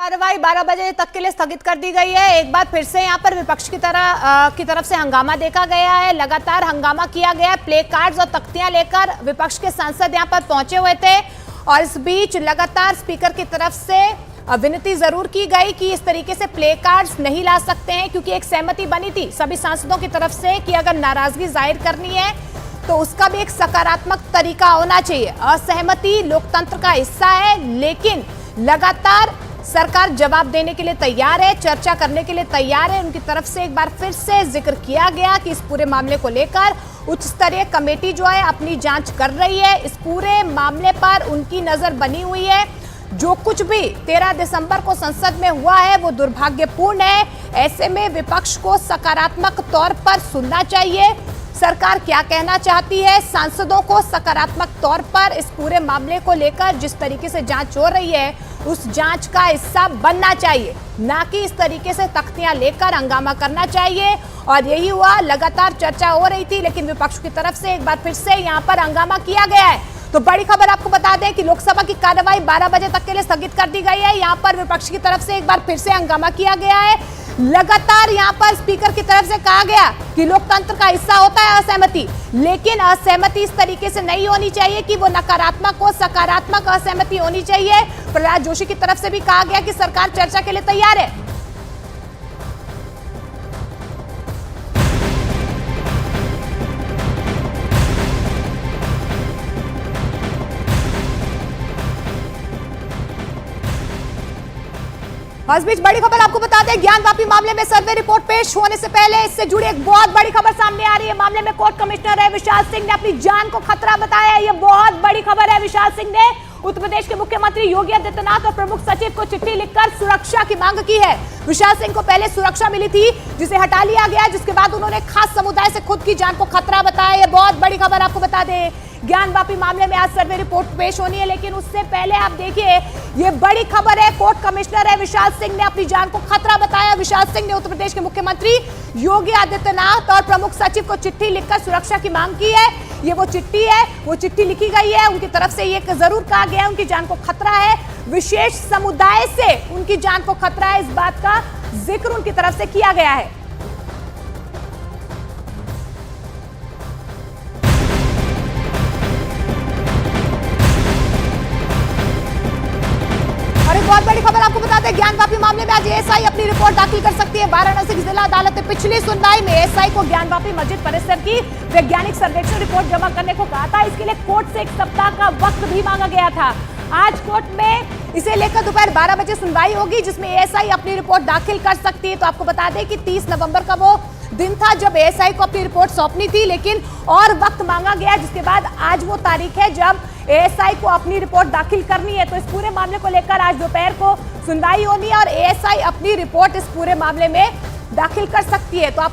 कार्रवाई 12 बजे तक के लिए स्थगित कर दी गई है। एक बार फिर से यहाँ पर विपक्ष की तरफ से हंगामा देखा गया है। लगातार हंगामा किया गया। प्ले कार्ड्स और तख्तियां लेकर विपक्ष के सांसद यहाँ पर पहुंचे हुए थे और इस बीच लगातार स्पीकर की तरफ से विनती जरूर की गई कि इस तरीके से प्ले कार्ड्स नहीं ला सकते हैं, क्योंकि एक सहमति बनी थी सभी सांसदों की तरफ से कि अगर नाराजगी जाहिर करनी है तो उसका भी एक सकारात्मक तरीका होना चाहिए। असहमति लोकतंत्र का हिस्सा है, लेकिन लगातार सरकार जवाब देने के लिए तैयार है, चर्चा करने के लिए तैयार है। उनकी तरफ से एक बार फिर से जिक्र किया गया कि इस पूरे मामले को लेकर उच्च स्तरीय कमेटी जो है अपनी जांच कर रही है। इस पूरे मामले पर उनकी नजर बनी हुई है। जो कुछ भी 13 दिसंबर को संसद में हुआ है वो दुर्भाग्यपूर्ण है। ऐसे में विपक्ष को सकारात्मक तौर पर सुनना चाहिए। सरकार क्या कहना चाहती है, सांसदों को सकारात्मक तौर पर इस पूरे मामले को लेकर जिस तरीके से जांच हो रही है उस जांच का हिस्सा बनना चाहिए, ना कि इस तरीके से तख्तियां लेकर हंगामा करना चाहिए। और यही हुआ, लगातार चर्चा हो रही थी, लेकिन विपक्ष की तरफ से एक बार फिर से यहां पर हंगामा किया गया है। तो बड़ी खबर आपको बता दें कि लोकसभा की कार्रवाई 12 बजे तक के लिए स्थगित कर दी गई है। यहां पर विपक्ष की तरफ से एक बार फिर से हंगामा किया गया है। लगातार यहां पर स्पीकर की तरफ से कहा गया कि लोकतंत्र का हिस्सा होता है असहमति, लेकिन असहमति इस तरीके से नहीं होनी चाहिए कि वो नकारात्मक हो, सकारात्मक असहमति होनी चाहिए। प्रहलाद जोशी की तरफ से भी कहा गया कि सरकार चर्चा के लिए तैयार है। इस बीच बड़ी खबर आपको बता दें, ज्ञानवापी मामले में सर्वे रिपोर्ट पेश होने से पहले इससे जुड़ी एक बहुत बड़ी खबर सामने आ रही है। मामले में कोर्ट कमिश्नर है विशाल सिंह ने अपनी जान को खतरा बताया है। यह बहुत बड़ी खबर है। विशाल सिंह ने उत्तर प्रदेश के मुख्यमंत्री योगी आदित्यनाथ और प्रमुख सचिव को चिट्ठी लिखकर सुरक्षा की मांग की है। विशाल सिंह को पहले सुरक्षा मिली थी जिसे हटा लिया गया, जिसके बाद उन्होंने खास समुदाय से खुद की जान को खतरा बताया। यह बहुत बड़ी खबर आपको बता दें। ज्ञानवापी मामले में आज सर्वे रिपोर्ट पेश होनी है, लेकिन उससे पहले आप देखिए ये बड़ी खबर है। कोर्ट कमिश्नर है विशाल सिंह ने अपनी जान को खतरा बताया। विशाल सिंह ने उत्तर प्रदेश के मुख्यमंत्री योगी आदित्यनाथ और प्रमुख सचिव को चिट्ठी लिखकर सुरक्षा की मांग की है। ये वो चिट्ठी है, वो चिट्ठी लिखी गई है। उनकी तरफ से ये जरूर कहा गया है उनकी जान को खतरा है, विशेष समुदाय से उनकी जान को खतरा है, इस बात का जिक्र उनकी तरफ से किया गया है। बहुत बड़ी खबर आपको बता दें, ज्ञानवापी मामले में आज एएसआई अपनी रिपोर्ट दाखिल कर सकती है। वाराणसी की जिला अदालत ने पिछली सुनवाई में एएसआई को ज्ञानवापी मस्जिद परिसर की वैज्ञानिक सर्वेक्षण रिपोर्ट जमा करने को कहा था। इसके लिए कोर्ट से 1 सप्ताह का वक्त भी मांगा गया था। आज कोर्ट में इसे लेकर दोपहर 12 बजे सुनवाई होगी, जिसमें एएसआई अपनी रिपोर्ट दाखिल कर सकती है। तो आपको बता दें कि 30 नवंबर का वो दिन था जब एएसआई को अपनी रिपोर्ट सौंपनी थी, लेकिन और वक्त मांगा गया, जिसके बाद आज वो तारीख है जब एएसआई को अपनी रिपोर्ट दाखिल करनी है। तो इस पूरे मामले को लेकर आज दोपहर को सुनवाई होनी है और एएसआई अपनी रिपोर्ट इस पूरे मामले में दाखिल कर सकती है। तो आपको